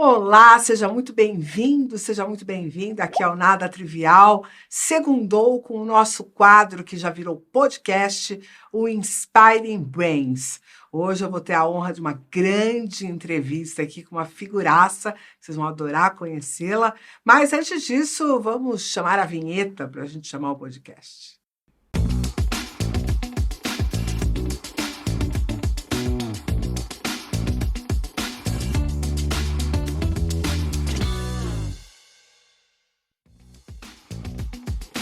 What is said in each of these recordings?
Olá, seja muito bem-vindo, seja muito bem-vinda aqui ao Nada Trivial. Segundou com o nosso quadro que já virou podcast, o Inspiring Brains. Hoje eu vou ter a honra de uma grande entrevista aqui com uma figuraça, vocês vão adorar conhecê-la. Mas antes disso, vamos chamar a vinheta para a gente chamar o podcast.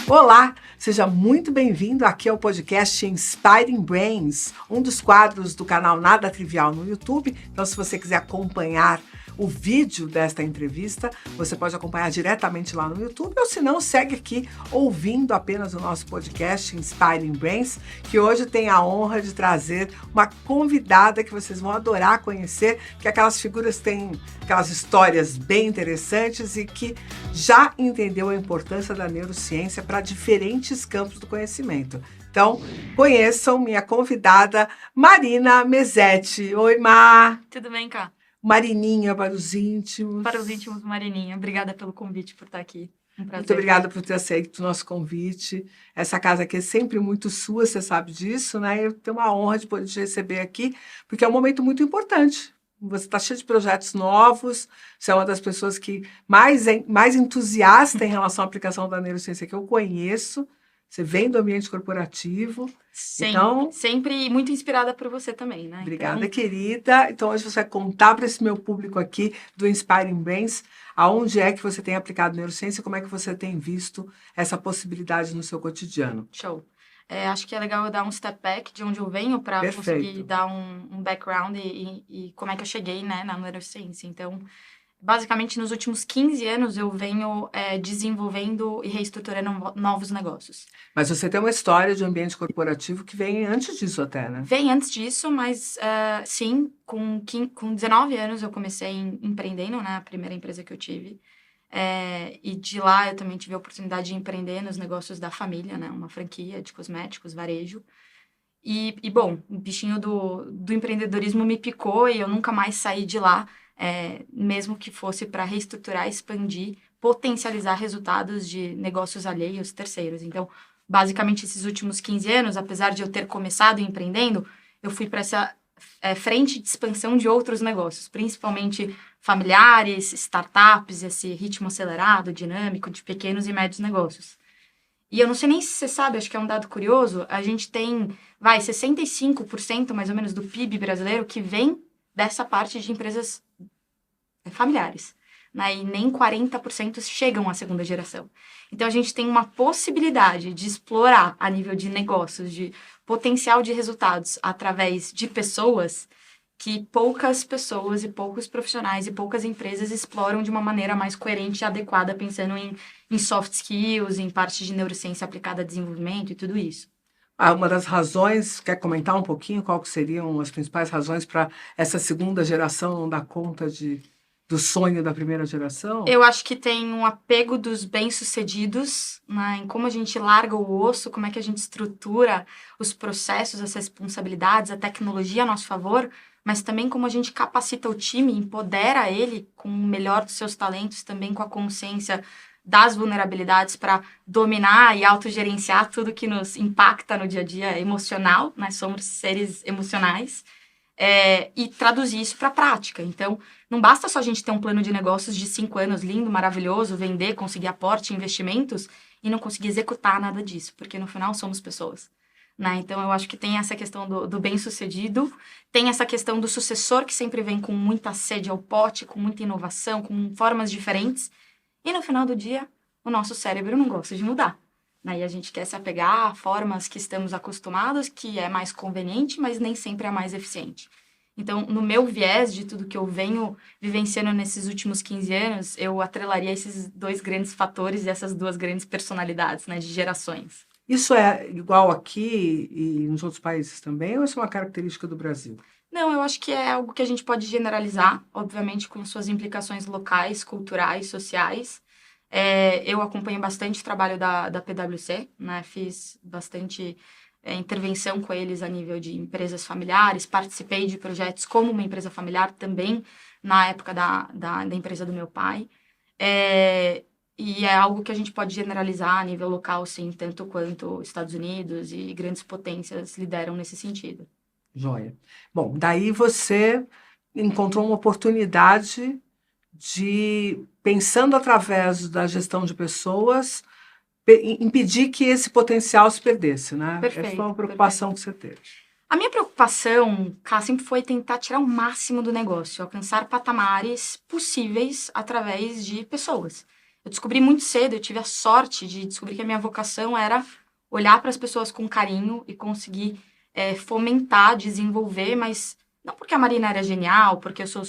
Olá, seja muito bem-vindo aqui ao podcast Inspiring Brains, um dos quadros do canal Nada Trivial no YouTube. Então, se você quiser acompanhar o vídeo desta entrevista, você pode acompanhar diretamente lá no YouTube, ou se não, segue aqui ouvindo apenas o nosso podcast Inspiring Brains, que hoje tem a honra de trazer uma convidada que vocês vão adorar conhecer, porque aquelas figuras têm aquelas histórias bem interessantes e que já entendeu a importância da neurociência para diferentes campos do conhecimento. Então, conheçam minha convidada, Marina Mesetti. Oi, Mar! Tudo bem, Cá? Marininha para os íntimos. Para os íntimos, Marininha. Obrigada pelo convite, por estar aqui. Um prazer. Muito obrigada por ter aceito o nosso convite. Essa casa aqui é sempre muito sua, você sabe disso, né? Eu tenho uma honra de poder te receber aqui, porque é um momento muito importante. Você está cheio de projetos novos, você é uma das pessoas que mais entusiasta em relação à aplicação da neurociência que eu conheço. Você vem do ambiente corporativo. Então, sempre muito inspirada por você também, né? Obrigada, querida. Então, hoje você vai contar para esse meu público aqui do Inspiring Brains aonde é que você tem aplicado neurociência e como é que você tem visto essa possibilidade no seu cotidiano. Show. Acho que é legal eu dar um step back de onde eu venho para conseguir dar um background e como é que eu cheguei, né, na neurociência. Então, basicamente, nos últimos 15 anos, eu venho desenvolvendo e reestruturando novos negócios. Mas você tem uma história de ambiente corporativo que vem antes disso até, né? Vem antes disso, mas sim, com 19 anos eu comecei empreendendo, né? A primeira empresa que eu tive. E de lá eu também tive a oportunidade de empreender nos negócios da família, né? Uma franquia de cosméticos, varejo. E bom, o bichinho do empreendedorismo me picou e eu nunca mais saí de lá. Mesmo que fosse para reestruturar, expandir, potencializar resultados de negócios alheios, terceiros. Então, basicamente, esses últimos 15 anos, apesar de eu ter começado empreendendo, eu fui para essa frente de expansão de outros negócios, principalmente familiares, startups, esse ritmo acelerado, dinâmico, de pequenos e médios negócios. E eu não sei nem se você sabe, acho que é um dado curioso, a gente tem, 65% mais ou menos do PIB brasileiro que vem dessa parte de empresas familiares, né? E nem 40% chegam à segunda geração. Então, a gente tem uma possibilidade de explorar a nível de negócios, de potencial de resultados através de pessoas que poucas pessoas e poucos profissionais e poucas empresas exploram de uma maneira mais coerente e adequada, pensando em soft skills, em parte de neurociência aplicada a desenvolvimento e tudo isso. Uma das razões, quer comentar um pouquinho qual que seriam as principais razões para essa segunda geração não dar conta do sonho da primeira geração? Eu acho que tem um apego dos bem-sucedidos, né, em como a gente larga o osso, como é que a gente estrutura os processos, as responsabilidades, a tecnologia a nosso favor, mas também como a gente capacita o time, empodera ele com o melhor dos seus talentos, também com a consciência das vulnerabilidades para dominar e autogerenciar tudo que nos impacta no dia a dia emocional, né? Somos seres emocionais, e traduzir isso para a prática. Então, não basta só a gente ter um plano de negócios de 5 anos lindo, maravilhoso, vender, conseguir aporte, investimentos, e não conseguir executar nada disso, porque no final somos pessoas. Né? Então, eu acho que tem essa questão do bem-sucedido, tem essa questão do sucessor que sempre vem com muita sede ao pote, com muita inovação, com formas diferentes, e no final do dia, o nosso cérebro não gosta de mudar. Né? E a gente quer se apegar a formas que estamos acostumados, que é mais conveniente, mas nem sempre é mais eficiente. Então, no meu viés de tudo que eu venho vivenciando nesses últimos 15 anos, eu atrelaria esses 2 grandes fatores e essas 2 grandes personalidades, né, de gerações. Isso é igual aqui e nos outros países também, ou isso é uma característica do Brasil? Não, eu acho que é algo que a gente pode generalizar, obviamente com suas implicações locais, culturais, sociais. Eu acompanho bastante o trabalho da PwC, né? Fiz bastante intervenção com eles a nível de empresas familiares, participei de projetos como uma empresa familiar também na época da empresa do meu pai. E é algo que a gente pode generalizar a nível local, sim, tanto quanto Estados Unidos e grandes potências lideram nesse sentido. Joia. Bom, daí você encontrou uma oportunidade de, pensando através da gestão de pessoas, impedir que esse potencial se perdesse, né? Essa foi uma preocupação que você teve. A minha preocupação, Cá, sempre foi tentar tirar o máximo do negócio, alcançar patamares possíveis através de pessoas. Eu descobri muito cedo, eu tive a sorte de descobrir que a minha vocação era olhar para as pessoas com carinho e conseguir fomentar, desenvolver, mas não porque a Marina era genial, porque eu sou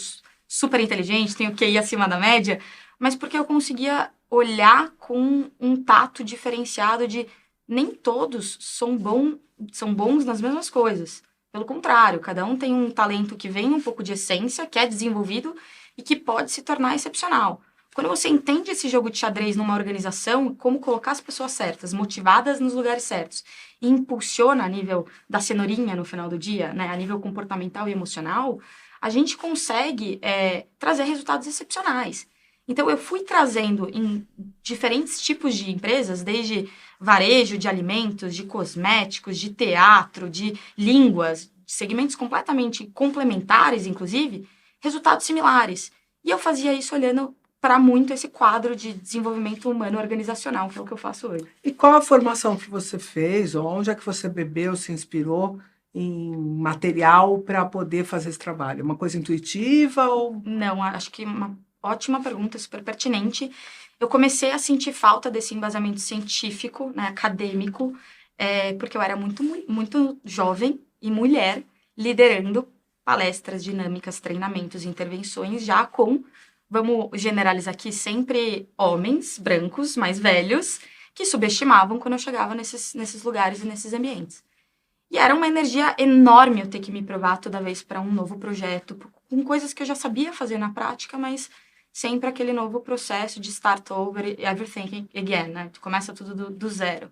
super inteligente, tenho QI acima da média, mas porque eu conseguia olhar com um tato diferenciado de nem todos são bons nas mesmas coisas. Pelo contrário, cada um tem um talento que vem um pouco de essência, que é desenvolvido e que pode se tornar excepcional. Quando você entende esse jogo de xadrez numa organização, como colocar as pessoas certas, motivadas nos lugares certos, e impulsiona a nível da cenourinha no final do dia, né, a nível comportamental e emocional, a gente consegue trazer resultados excepcionais. Então, eu fui trazendo em diferentes tipos de empresas, desde varejo de alimentos, de cosméticos, de teatro, de línguas, segmentos completamente complementares, inclusive, resultados similares. E eu fazia isso olhando para muito esse quadro de desenvolvimento humano organizacional, que é o que eu faço hoje. E qual a formação que você fez, ou onde é que você bebeu, se inspirou em material para poder fazer esse trabalho? Uma coisa intuitiva ou... Não, acho que uma ótima pergunta, super pertinente. Eu comecei a sentir falta desse embasamento científico, né, acadêmico, porque eu era muito jovem e mulher, liderando palestras, dinâmicas, treinamentos, intervenções, já com, vamos generalizar aqui, sempre homens brancos, mais velhos, que subestimavam quando eu chegava nesses lugares e nesses ambientes. E era uma energia enorme eu ter que me provar toda vez para um novo projeto, com coisas que eu já sabia fazer na prática, mas sempre aquele novo processo de start over, everything again, né? Tu começa tudo do zero.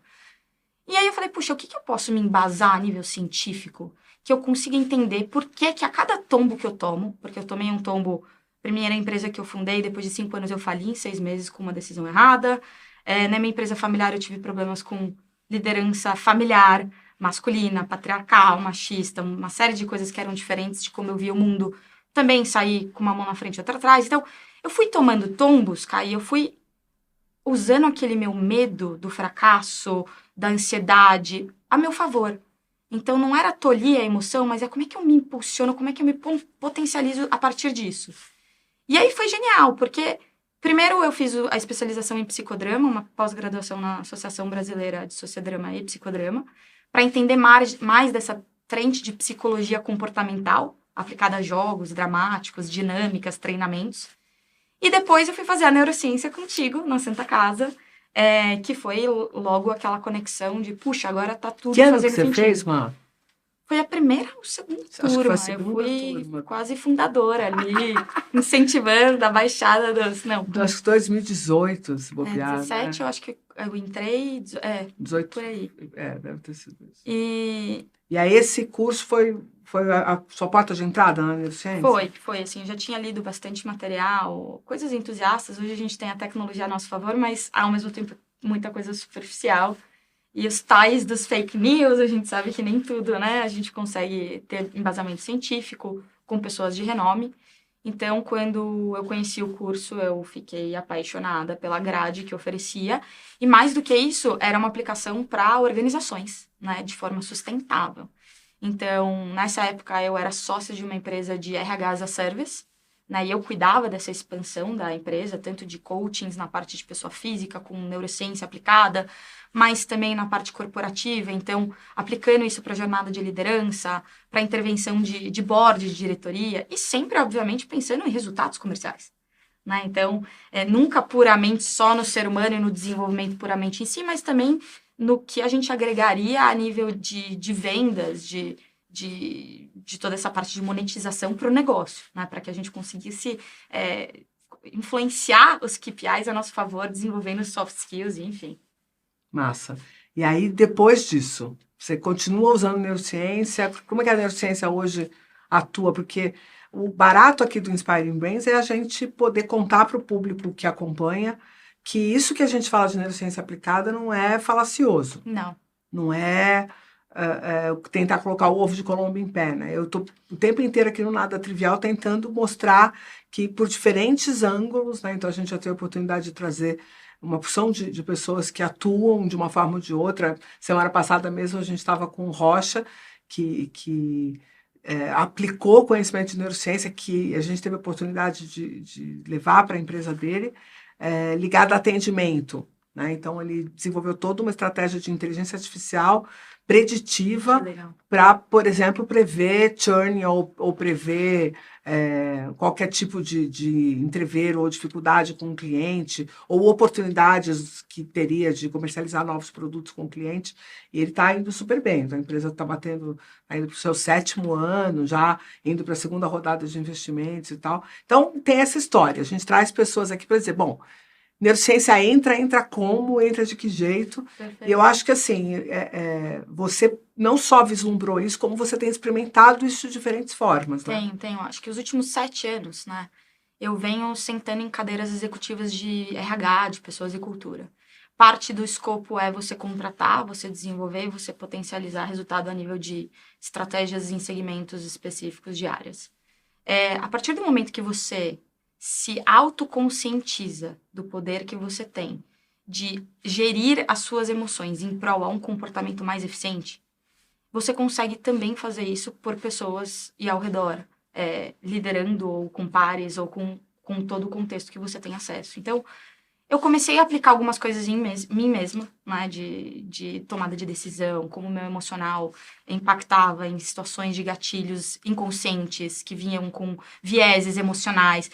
E aí eu falei, puxa, o que eu posso me embasar a nível científico? Que eu consiga entender por que a cada tombo que eu tomo, porque eu tomei um tombo, primeira empresa que eu fundei, depois de 5 anos eu fali em 6 meses com uma decisão errada. Na minha empresa familiar eu tive problemas com liderança familiar, masculina, patriarcal, machista, uma série de coisas que eram diferentes de como eu via o mundo. Também saí com uma mão na frente e outra atrás. Então, eu fui tomando tombos, Kai, eu fui usando aquele meu medo do fracasso, da ansiedade, a meu favor. Então, não era tolir a emoção, mas é como é que eu me impulsiono, como é que eu me potencializo a partir disso. E aí foi genial, porque primeiro eu fiz a especialização em psicodrama, uma pós-graduação na Associação Brasileira de Sociodrama e Psicodrama, para entender mais dessa frente de psicologia comportamental, aplicada a jogos dramáticos, dinâmicas, treinamentos. E depois eu fui fazer a neurociência contigo, na Santa Casa, que foi logo aquela conexão de, puxa, agora tá tudo fazendo sentido. Que ano que você fez, Má? Foi a primeira ou segunda turma. Eu fui quase fundadora ali, incentivando a baixada dos... Não, acho que 2018, se bobear. 17, eu acho que eu entrei... 18, por aí. Deve ter sido isso. E aí esse curso foi a sua porta de entrada na neurociência? Foi, assim, eu já tinha lido bastante material, coisas entusiastas. Hoje a gente tem a tecnologia a nosso favor, mas ao mesmo tempo muita coisa superficial. E os tais dos fake news, a gente sabe que nem tudo, né? A gente consegue ter embasamento científico com pessoas de renome. Então, quando eu conheci o curso, eu fiquei apaixonada pela grade que oferecia. E mais do que isso, era uma aplicação para organizações, né? De forma sustentável. Então, nessa época, eu era sócia de uma empresa de RH as a Service, né? E eu cuidava dessa expansão da empresa, tanto de coachings na parte de pessoa física, com neurociência aplicada, mas também na parte corporativa, então, aplicando isso para a jornada de liderança, para intervenção de board, de diretoria, e sempre, obviamente, pensando em resultados comerciais. Né? Então, nunca puramente só no ser humano e no desenvolvimento puramente em si, mas também no que a gente agregaria a nível de vendas, de toda essa parte de monetização para o negócio, né? Para que a gente conseguisse influenciar os KPIs a nosso favor, desenvolvendo soft skills, enfim. Massa. E aí, depois disso, você continua usando neurociência? Como é que a neurociência hoje atua? Porque o barato aqui do Inspiring Brains é a gente poder contar para o público que acompanha que isso que a gente fala de neurociência aplicada não é falacioso. Não. Não é tentar colocar o ovo de Colombo em pé, né? Eu estou o tempo inteiro aqui no Nada Trivial tentando mostrar que por diferentes ângulos, né? Então a gente já tem a oportunidade de trazer uma porção de pessoas que atuam de uma forma ou de outra. Semana passada mesmo a gente estava com o Rocha, que aplicou conhecimento de neurociência, que a gente teve a oportunidade de levar para a empresa dele, ligado a atendimento. Né? Então, ele desenvolveu toda uma estratégia de inteligência artificial preditiva para, por exemplo, prever churn ou prever qualquer tipo de entrever ou dificuldade com o cliente, ou oportunidades que teria de comercializar novos produtos com o cliente. E ele está indo super bem. Então, a empresa está indo para o seu 7º ano, já indo para a 2ª rodada de investimentos e tal. Então, tem essa história. A gente traz pessoas aqui para dizer, bom, neurociência entra como, entra de que jeito. Perfeito. E eu acho que, assim, você não só vislumbrou isso, como você tem experimentado isso de diferentes formas, né? Tenho. Acho que os últimos 7 anos, né, eu venho sentando em cadeiras executivas de RH, de pessoas e cultura. Parte do escopo é você contratar, você desenvolver e você potencializar resultado a nível de estratégias em segmentos específicos de áreas. A partir do momento que você se autoconscientiza do poder que você tem de gerir as suas emoções em prol a um comportamento mais eficiente, você consegue também fazer isso por pessoas e ao redor, liderando ou com pares ou com todo o contexto que você tem acesso. Então, eu comecei a aplicar algumas coisas em mim mesma, né, de tomada de decisão, como o meu emocional impactava em situações de gatilhos inconscientes que vinham com vieses emocionais.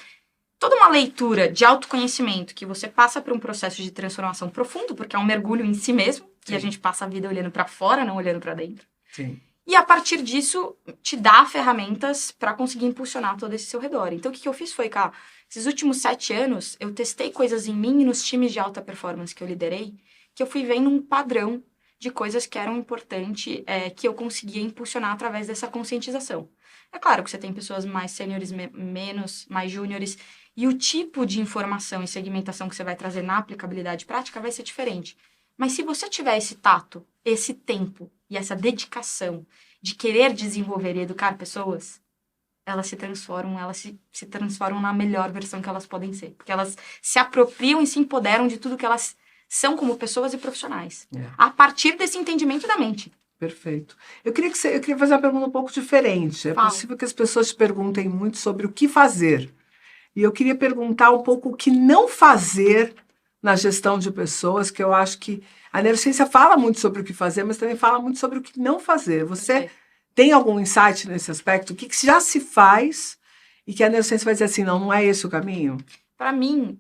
Toda uma leitura de autoconhecimento que você passa por um processo de transformação profundo, porque é um mergulho em si mesmo, Sim. E a gente passa a vida olhando para fora, não olhando para dentro. Sim. E a partir disso, te dá ferramentas para conseguir impulsionar todo esse seu redor. Então, o que eu fiz foi, cara, esses últimos 7 anos, eu testei coisas em mim e nos times de alta performance que eu liderei, que eu fui vendo um padrão de coisas que eram importantes, que eu conseguia impulsionar através dessa conscientização. É claro que você tem pessoas mais sêniores, menos, mais júniores, e o tipo de informação e segmentação que você vai trazer na aplicabilidade prática vai ser diferente. Mas se você tiver esse tato, esse tempo e essa dedicação de querer desenvolver e educar pessoas, elas se transformam na melhor versão que elas podem ser. Porque elas se apropriam e se empoderam de tudo que elas são como pessoas e profissionais. A partir desse entendimento da mente. Perfeito. Eu queria fazer uma pergunta um pouco diferente. É possível que as pessoas te perguntem muito sobre o que fazer. E eu queria perguntar um pouco o que não fazer na gestão de pessoas, que eu acho que a neurociência fala muito sobre o que fazer, mas também fala muito sobre o que não fazer. Você tem algum insight nesse aspecto? O que já se faz e que a neurociência vai dizer assim, não é esse o caminho? Para mim,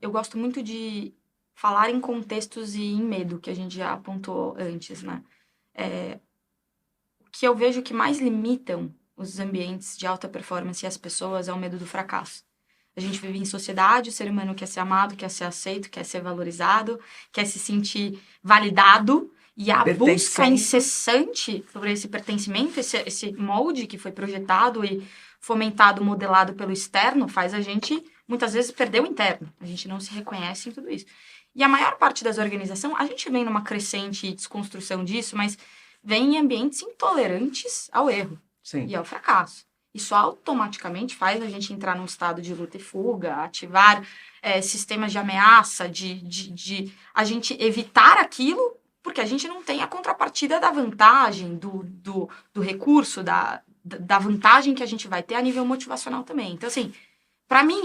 eu gosto muito de falar em contextos e em medo, que a gente já apontou antes, né? O que eu vejo que mais limitam os ambientes de alta performance e as pessoas é o medo do fracasso. A gente vive em sociedade, o ser humano quer ser amado, quer ser aceito, quer ser valorizado, quer se sentir validado, e a busca incessante por esse pertencimento, esse molde que foi projetado e fomentado, modelado pelo externo, faz a gente, muitas vezes, perder o interno. A gente não se reconhece em tudo isso. E a maior parte das organizações, a gente vem numa crescente desconstrução disso, mas vem em ambientes intolerantes ao erro. Sim. E ao fracasso. Isso automaticamente faz a gente entrar num estado de luta e fuga, ativar sistemas de ameaça, de a gente evitar aquilo, porque a gente não tem a contrapartida da vantagem, do recurso, da vantagem que a gente vai ter a nível motivacional também. Então, assim, para mim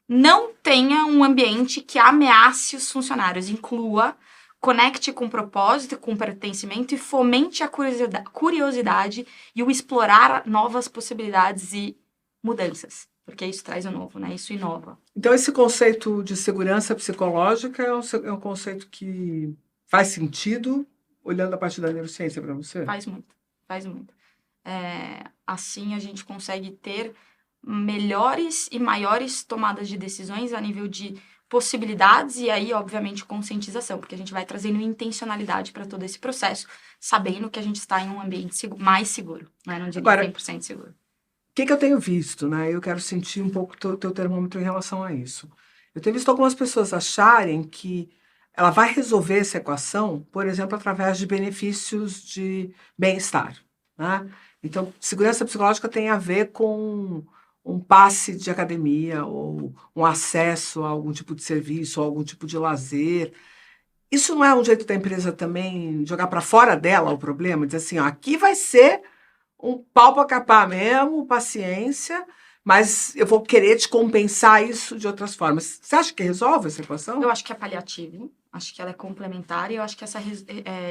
não tenha um ambiente que ameace os funcionários, inclua, conecte com propósito, com pertencimento e fomente a curiosidade e o explorar novas possibilidades e mudanças. Porque isso traz o novo, né? Isso inova. Então, esse conceito de segurança psicológica é um conceito que faz sentido, olhando a partir da neurociência para você? Faz muito. Assim, a gente consegue ter melhores e maiores tomadas de decisões a nível de possibilidades e aí, obviamente, conscientização, porque a gente vai trazendo intencionalidade para todo esse processo, sabendo que a gente está em um ambiente mais seguro, né? Não digo 100% seguro. que eu tenho visto, né? Eu quero sentir um pouco o teu termômetro em relação a isso. Eu tenho visto algumas pessoas acharem que ela vai resolver essa equação, por exemplo, através de benefícios de bem-estar, né? Então, segurança psicológica tem a ver com um passe de academia ou um acesso a algum tipo de serviço, ou algum tipo de lazer. Isso não é um jeito da empresa também jogar para fora dela o problema? Dizer assim, ó, aqui vai ser um pau para capar mesmo, paciência, mas eu vou querer te compensar isso de outras formas. Você acha que resolve essa equação? Eu acho que é paliativo, acho que ela é complementar e eu acho que essa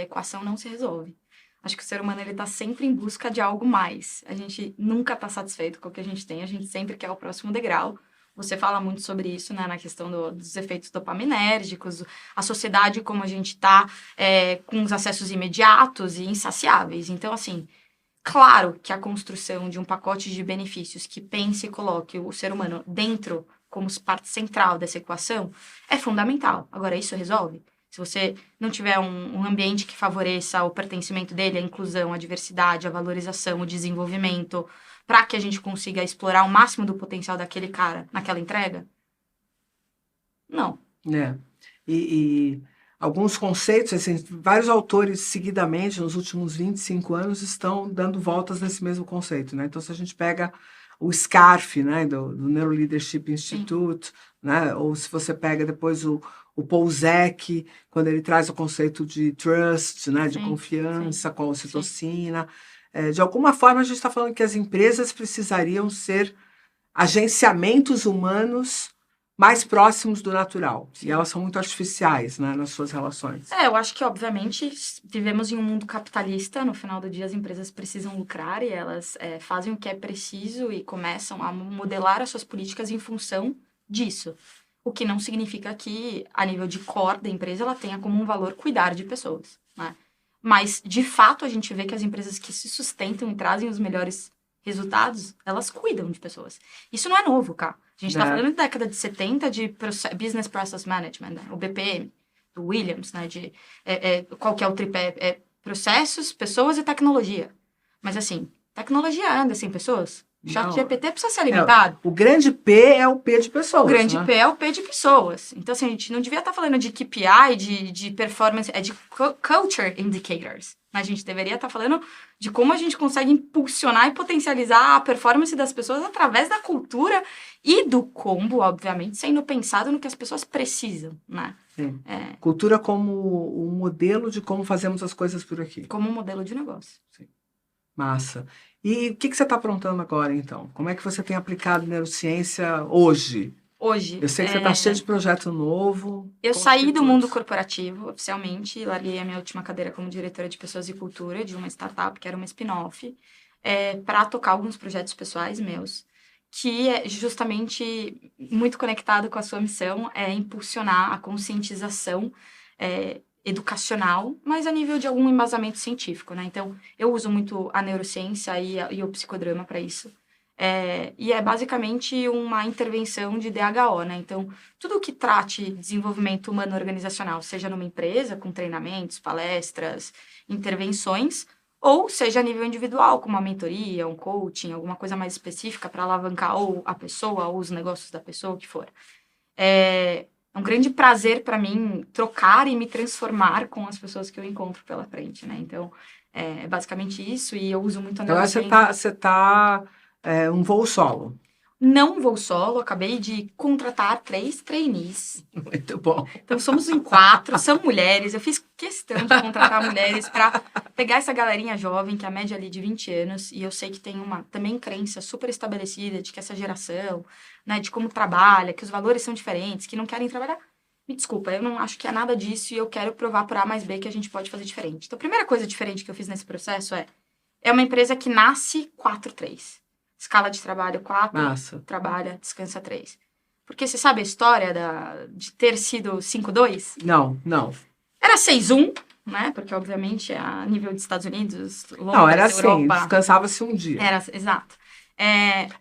equação não se resolve. Acho que o ser humano ele está sempre em busca de algo mais. A gente nunca está satisfeito com o que a gente tem, a gente sempre quer o próximo degrau. Você fala muito sobre isso, né, na questão dos efeitos dopaminérgicos, a sociedade como a gente está, com os acessos imediatos e insaciáveis. Então, assim, claro que a construção de um pacote de benefícios que pense e coloque o ser humano dentro como parte central dessa equação é fundamental. Agora, isso resolve? Se você não tiver um ambiente que favoreça o pertencimento dele, a inclusão, a diversidade, a valorização, o desenvolvimento, para que a gente consiga explorar o máximo do potencial daquele cara naquela entrega? Não. É. E alguns conceitos, assim, vários autores seguidamente, nos últimos 25 anos, estão dando voltas nesse mesmo conceito, né? Então, se a gente pega o SCARF, né, do Neuroleadership Institute, né, ou se você pega depois o Paul Zek, quando ele traz o conceito de trust, né, de confiança com a ocitocina. De alguma forma, a gente está falando que as empresas precisariam ser agenciamentos humanos mais próximos do natural. Sim. E elas são muito artificiais, né, nas suas relações. Eu acho que, obviamente, vivemos em um mundo capitalista. No final do dia, as empresas precisam lucrar e elas fazem o que é preciso e começam a modelar as suas políticas em função disso. O que não significa que, a nível de core da empresa, ela tenha como um valor cuidar de pessoas, né? Mas, de fato, a gente vê que as empresas que se sustentam e trazem os melhores resultados, elas cuidam de pessoas. Isso não é novo, cara. A gente está falando da década de 70 de Business Process Management, né? O BPM, do Williams, né? Qual que é o tripé? Processos, pessoas e tecnologia. Mas, assim, tecnologia anda sem pessoas? ChatGPT precisa ser alimentado. O grande P é o P de pessoas. O grande P é o P de pessoas. Então, assim, a gente não devia estar falando de KPI, de performance, de culture indicators. A gente deveria estar falando de como a gente consegue impulsionar e potencializar a performance das pessoas através da cultura e do combo, obviamente, sendo pensado no que as pessoas precisam, né? Sim. Cultura como um modelo de como fazemos as coisas por aqui. Como um modelo de negócio. Sim. Massa. E o que você está aprontando agora, então? Como é que você tem aplicado neurociência hoje? Hoje. Eu sei que você está cheio de projeto novo. Eu saí do mundo corporativo, oficialmente, larguei a minha última cadeira como diretora de Pessoas e Cultura de uma startup, que era uma spin-off, para tocar alguns projetos pessoais meus, que é justamente muito conectado com a sua missão, é impulsionar a conscientização educacional, mas a nível de algum embasamento científico, né? Então, eu uso muito a neurociência e o psicodrama para isso. E é basicamente uma intervenção de DHO, né? Então, tudo que trate desenvolvimento humano organizacional, seja numa empresa, com treinamentos, palestras, intervenções, ou seja a nível individual, como uma mentoria, um coaching, alguma coisa mais específica para alavancar ou a pessoa, ou os negócios da pessoa, o que for. É um grande prazer para mim trocar e me transformar com as pessoas que eu encontro pela frente, né? Então, é basicamente isso, e eu uso muito a neurociência. Agora você tá um voo solo. Não vou solo, acabei de contratar 3 trainees. Muito bom. Então, somos em 4, são mulheres. Eu fiz questão de contratar mulheres para pegar essa galerinha jovem, que é a média ali de 20 anos, e eu sei que tem uma também crença super estabelecida de que essa geração, né, de como trabalha, que os valores são diferentes, que não querem trabalhar. Me desculpa, eu não acho que é nada disso e eu quero provar por A mais B que a gente pode fazer diferente. Então, a primeira coisa diferente que eu fiz nesse processo é uma empresa que nasce 4-3. Escala de trabalho 4, Massa. Trabalha, descansa 3. Porque você sabe a história de ter sido 5-2? Não. Era 6-1, né? Porque, obviamente, a nível dos Estados Unidos, Londres, não, era assim, Europa... descansava-se um dia. Era, exato.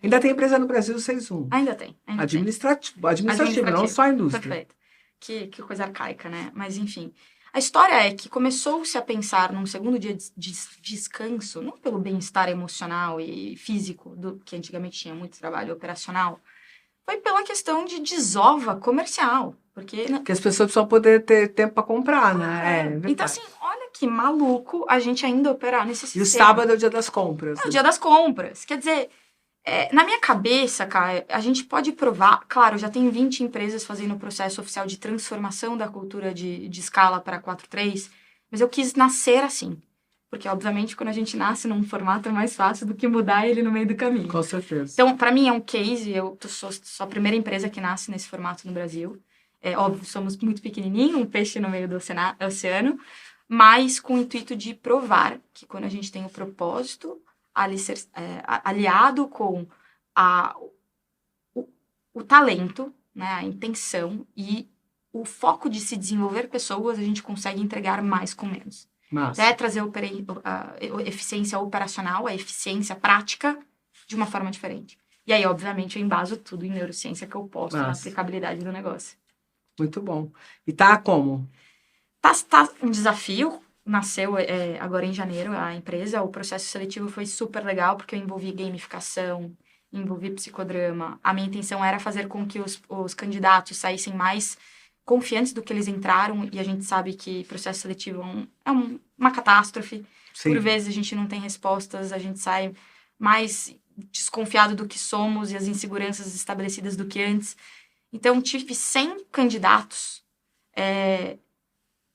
Ainda tem empresa no Brasil 6-1. Ainda tem. Administrativo, não só a indústria. Perfeito. Que coisa arcaica, né? Mas, enfim... A história é que começou-se a pensar num segundo dia de descanso, não pelo bem-estar emocional e físico, que antigamente tinha muito trabalho operacional, foi pela questão de desova comercial. Porque as pessoas precisam poder ter tempo para comprar, né? Então, assim, olha que maluco a gente ainda operar nesse sistema. E o sábado é o dia das compras. É o dia das compras. Quer dizer, na minha cabeça, cara, a gente pode provar... Claro, já tem 20 empresas fazendo o processo oficial de transformação da cultura de escala para 4.3, mas eu quis nascer assim. Porque, obviamente, quando a gente nasce num formato é mais fácil do que mudar ele no meio do caminho. Com certeza. Então, para mim, é um case. Eu sou a primeira empresa que nasce nesse formato no Brasil. É óbvio, somos muito pequenininho, um peixe no meio do oceano, mas com o intuito de provar que quando a gente tem o propósito aliado com o talento, né, a intenção e o foco de se desenvolver pessoas, a gente consegue entregar mais com menos. É trazer a eficiência operacional, a eficiência prática de uma forma diferente. E aí, obviamente, eu embaso tudo em neurociência que eu posto na aplicabilidade do negócio. Muito bom. E tá como? Tá um desafio. Nasceu agora em janeiro a empresa. O processo seletivo foi super legal, porque eu envolvi gamificação, envolvi psicodrama. A minha intenção era fazer com que os candidatos saíssem mais confiantes do que eles entraram, e a gente sabe que processo seletivo é uma catástrofe. Sim. Por vezes a gente não tem respostas, a gente sai mais desconfiado do que somos e as inseguranças estabelecidas do que antes. Então, tive 100 candidatos,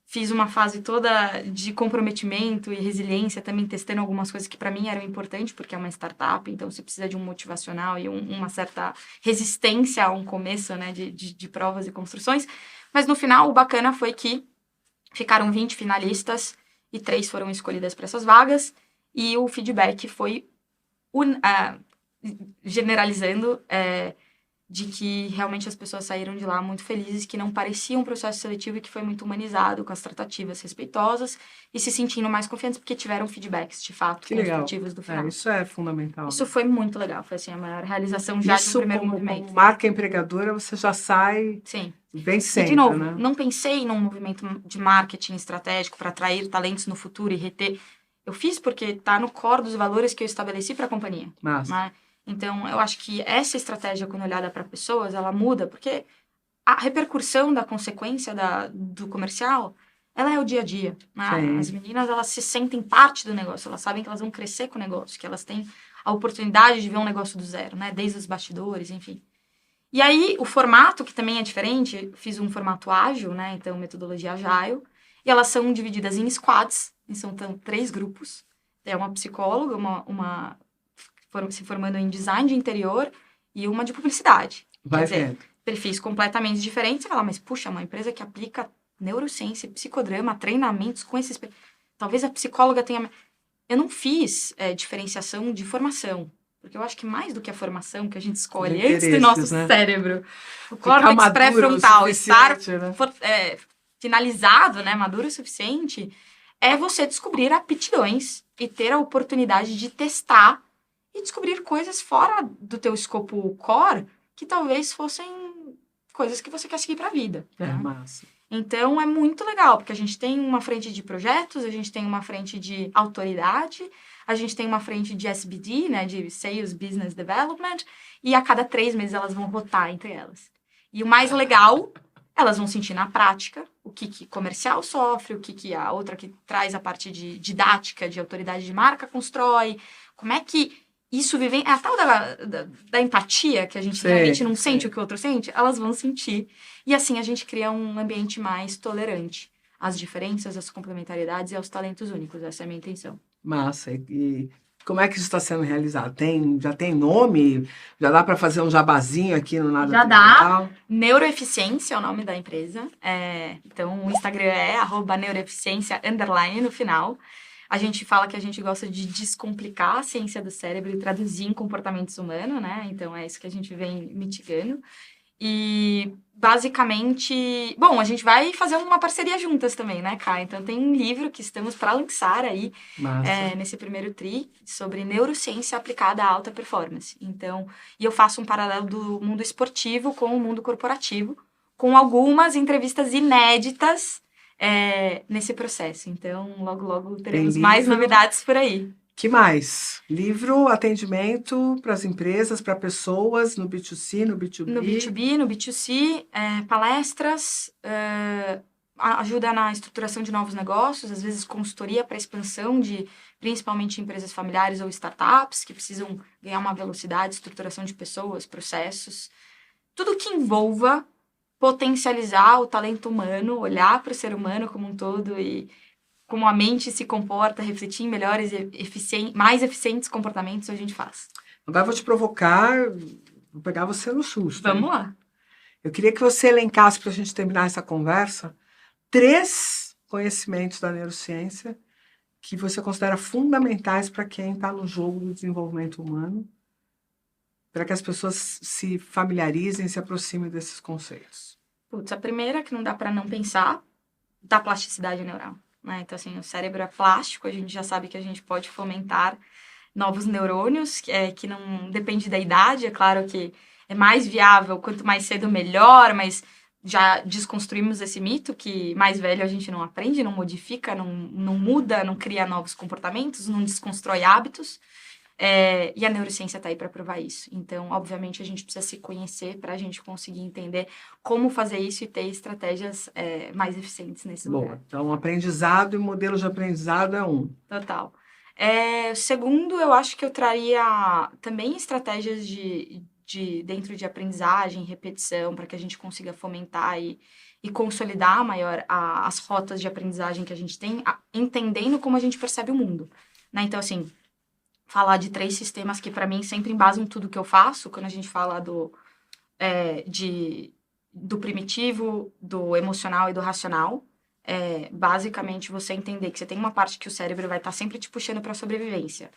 fiz uma fase toda de comprometimento e resiliência, também testando algumas coisas que para mim eram importantes, porque é uma startup, então você precisa de um motivacional e uma certa resistência a um começo, né, de provas e construções. Mas no final, o bacana foi que ficaram 20 finalistas e 3 foram escolhidas para essas vagas, e o feedback foi generalizando de que realmente as pessoas saíram de lá muito felizes, que não parecia um processo seletivo e que foi muito humanizado, com as tratativas respeitosas e se sentindo mais confiantes porque tiveram feedbacks, de fato, construtivos do final. Isso é fundamental. Isso foi muito legal, foi assim, a maior realização já do primeiro movimento. Como marca empregadora, você já sai vencendo, e, de novo, né? Não pensei num movimento de marketing estratégico para atrair talentos no futuro e reter. Eu fiz porque está no core dos valores que eu estabeleci para a companhia. Né? Então, eu acho que essa estratégia, quando olhada para pessoas, ela muda, porque a repercussão da consequência do comercial, ela é o dia a dia. Né? As meninas, elas se sentem parte do negócio, elas sabem que elas vão crescer com o negócio, que elas têm a oportunidade de ver um negócio do zero, né? Desde os bastidores, enfim. E aí, o formato, que também é diferente, fiz um formato ágil, né? Então, metodologia agile, e elas são divididas em squads, e são 3 grupos. É uma psicóloga, se formando em design de interior e uma de publicidade. Quer dizer, perfis completamente diferentes. Você fala, mas puxa, uma empresa que aplica neurociência, psicodrama, treinamentos com esses... Talvez a psicóloga tenha... Eu não fiz diferenciação de formação, porque eu acho que mais do que a formação que a gente escolhe antes do nosso cérebro, o córtex pré-frontal estar finalizado, né, maduro o suficiente, é você descobrir aptidões e ter a oportunidade de testar e descobrir coisas fora do teu escopo core que talvez fossem coisas que você quer seguir para a vida. É, né? massa. Então, é muito legal, porque a gente tem uma frente de projetos, a gente tem uma frente de autoridade, a gente tem uma frente de SBD, né, de Sales Business Development, e a cada 3 meses elas vão rotar entre elas. E o mais legal, elas vão sentir na prática o que comercial sofre, o que a outra que traz a parte de didática, de autoridade de marca constrói, como é que isso vive... É a tal da empatia, que a gente realmente não sente o que o outro sente, elas vão sentir. E assim a gente cria um ambiente mais tolerante às diferenças, às complementariedades e aos talentos únicos. Essa é a minha intenção. Massa. E como é que isso está sendo realizado? Já tem nome? Já dá para fazer um jabazinho aqui no Nada Trivial? Já dá. Neuroeficiência é o nome da empresa. Então, o Instagram é @neuroeficiência_ no final. A gente fala que a gente gosta de descomplicar a ciência do cérebro e traduzir em comportamentos humanos, né? Então, é isso que a gente vem mitigando. E, basicamente... Bom, a gente vai fazer uma parceria juntas também, né, Kai? Então, tem um livro que estamos para lançar aí, nesse primeiro tri, sobre neurociência aplicada à alta performance. Então, e eu faço um paralelo do mundo esportivo com o mundo corporativo, com algumas entrevistas inéditas nesse processo. Então, logo, logo Tem teremos mais livro. novidades por aí. Que mais? Livro, atendimento para as empresas, para pessoas, no B2C, no B2B. No B2B, no B2C, palestras, ajuda na estruturação de novos negócios, às vezes consultoria para expansão de, principalmente, empresas familiares ou startups que precisam ganhar uma velocidade, estruturação de pessoas, processos. Tudo que envolva potencializar o talento humano, olhar para o ser humano como um todo e como a mente se comporta, refletir em melhores e mais eficientes comportamentos, a gente faz. Agora eu vou te provocar, vou pegar você no susto. Vamos lá. Eu queria que você elencasse, para a gente terminar essa conversa, 3 conhecimentos da neurociência que você considera fundamentais para quem está no jogo do desenvolvimento humano, para que as pessoas se familiarizem, se aproximem desses conceitos. Putz, a primeira, que não dá para não pensar, da plasticidade neural. Né? Então, assim, o cérebro é plástico, a gente já sabe que a gente pode fomentar novos neurônios, que não depende da idade, é claro que é mais viável, quanto mais cedo melhor, mas já desconstruímos esse mito que mais velho a gente não aprende, não modifica, não muda, não cria novos comportamentos, não desconstrói hábitos. E a neurociência está aí para provar isso. Então, obviamente, a gente precisa se conhecer para a gente conseguir entender como fazer isso e ter estratégias mais eficientes nesse lugar. Então, aprendizado e modelo de aprendizado é um. Total. Segundo, eu acho que eu traria também estratégias de dentro de aprendizagem, repetição, para que a gente consiga fomentar e consolidar maior as rotas de aprendizagem que a gente tem, entendendo como a gente percebe o mundo. Né? Então, assim, falar de 3 sistemas que, para mim, sempre embasam tudo que eu faço, quando a gente fala do primitivo, do emocional e do racional. Basicamente, você entender que você tem uma parte que o cérebro vai estar sempre te puxando para a sobrevivência.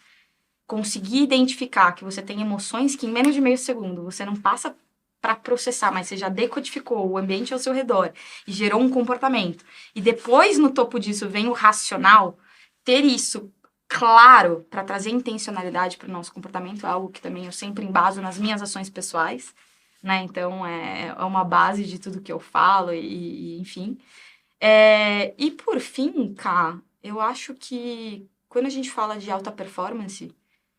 Conseguir identificar que você tem emoções que, em menos de meio segundo, você não passa para processar, mas você já decodificou o ambiente ao seu redor e gerou um comportamento. E depois, no topo disso, vem o racional. Ter isso claro para trazer intencionalidade para o nosso comportamento é algo que também eu sempre embaso nas minhas ações pessoais, né? Então, é uma base de tudo que eu falo e enfim. E por fim, Ká, eu acho que quando a gente fala de alta performance,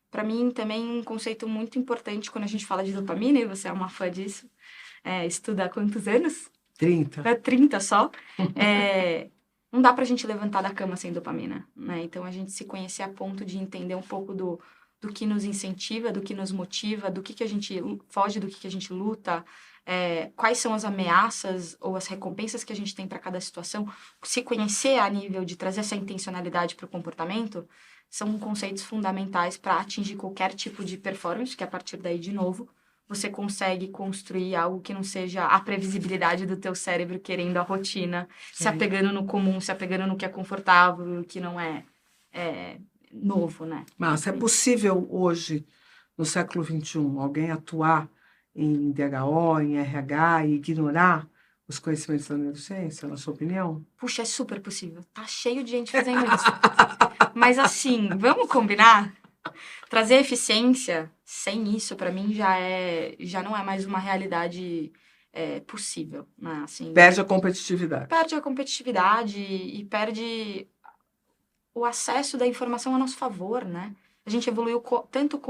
para mim também um conceito muito importante quando a gente fala de dopamina, e você é uma fã disso, estuda há quantos anos? 30. 30 só. Não dá pra gente levantar da cama sem dopamina, né? Então, a gente se conhecer a ponto de entender um pouco do que nos incentiva, do que nos motiva, do que a gente foge, do que a gente luta, quais são as ameaças ou as recompensas que a gente tem para cada situação. Se conhecer a nível de trazer essa intencionalidade para o comportamento, são conceitos fundamentais para atingir qualquer tipo de performance, que a partir daí, de novo, você consegue construir algo que não seja a previsibilidade do teu cérebro querendo a rotina, se apegando no comum, se apegando no que é confortável, que não é novo, né? Mas é possível hoje, no século XXI, alguém atuar em DHO, em RH e ignorar os conhecimentos da neurociência, na sua opinião? Puxa, é super possível. Tá cheio de gente fazendo isso. Mas assim, vamos combinar? Trazer eficiência, sem isso, para mim, já não é mais uma realidade possível. Né? Assim, perde a competitividade. Perde a competitividade e perde o acesso da informação a nosso favor, né? A gente evoluiu tanto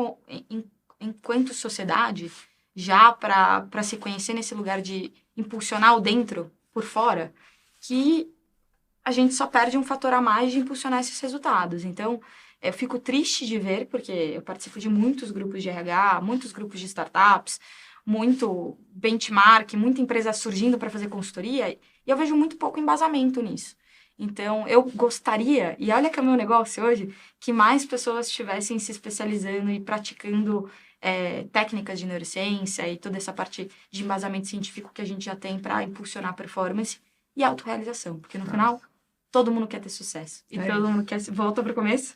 enquanto sociedade já para se conhecer nesse lugar de impulsionar o dentro por fora, que a gente só perde um fator a mais de impulsionar esses resultados. Então, eu fico triste de ver, porque eu participo de muitos grupos de RH, muitos grupos de startups, muito benchmark, muita empresa surgindo para fazer consultoria, e eu vejo muito pouco embasamento nisso. Então, eu gostaria, e olha que é o meu negócio hoje, que mais pessoas estivessem se especializando e praticando técnicas de neurociência e toda essa parte de embasamento científico que a gente já tem para impulsionar a performance e a autorrealização. Porque no final, todo mundo quer ter sucesso. E todo mundo quer... Volta para o começo?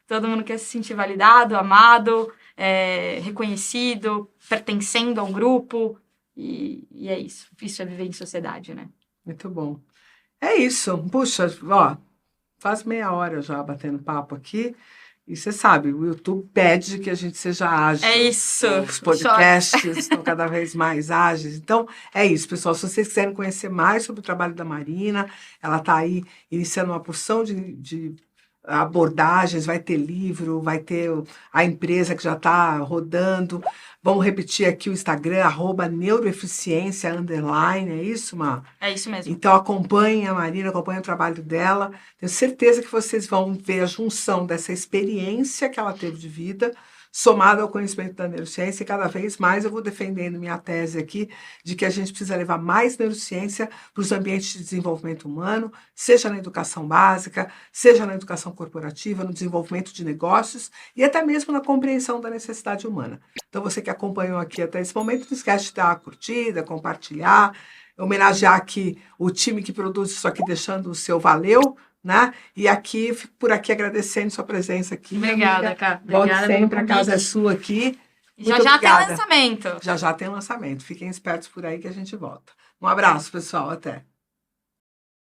Todo mundo quer se sentir validado, amado, reconhecido, pertencendo a um grupo. E é isso. Isso é viver em sociedade, né? Muito bom. É isso. Puxa, ó, faz meia hora já batendo papo aqui. E você sabe, o YouTube pede que a gente seja ágil. É isso. Os podcasts estão cada vez mais ágeis. Então, é isso, pessoal. Se vocês quiserem conhecer mais sobre o trabalho da Marina, ela está aí iniciando uma porção de abordagens, vai ter livro, vai ter a empresa que já está rodando. Vamos repetir aqui o Instagram, @neuroeficiência_, é isso, Má? É isso mesmo. Então acompanhem a Marina, acompanhem o trabalho dela. Tenho certeza que vocês vão ver a junção dessa experiência que ela teve de vida, somada ao conhecimento da neurociência, e cada vez mais eu vou defendendo minha tese aqui de que a gente precisa levar mais neurociência para os ambientes de desenvolvimento humano, seja na educação básica, seja na educação corporativa, no desenvolvimento de negócios e até mesmo na compreensão da necessidade humana. Então, você que acompanhou aqui até esse momento, não esquece de dar a curtida, compartilhar, homenagear aqui o time que produz isso aqui, deixando o seu valeu, né? E aqui, fico por aqui agradecendo sua presença aqui. Obrigada, Cá. Volte Obrigada sempre, pelo a casa é convite. sua aqui. Já Muito já tem obrigada. lançamento. Já já tem lançamento. Fiquem espertos por aí que a gente volta. Um abraço, pessoal. Até.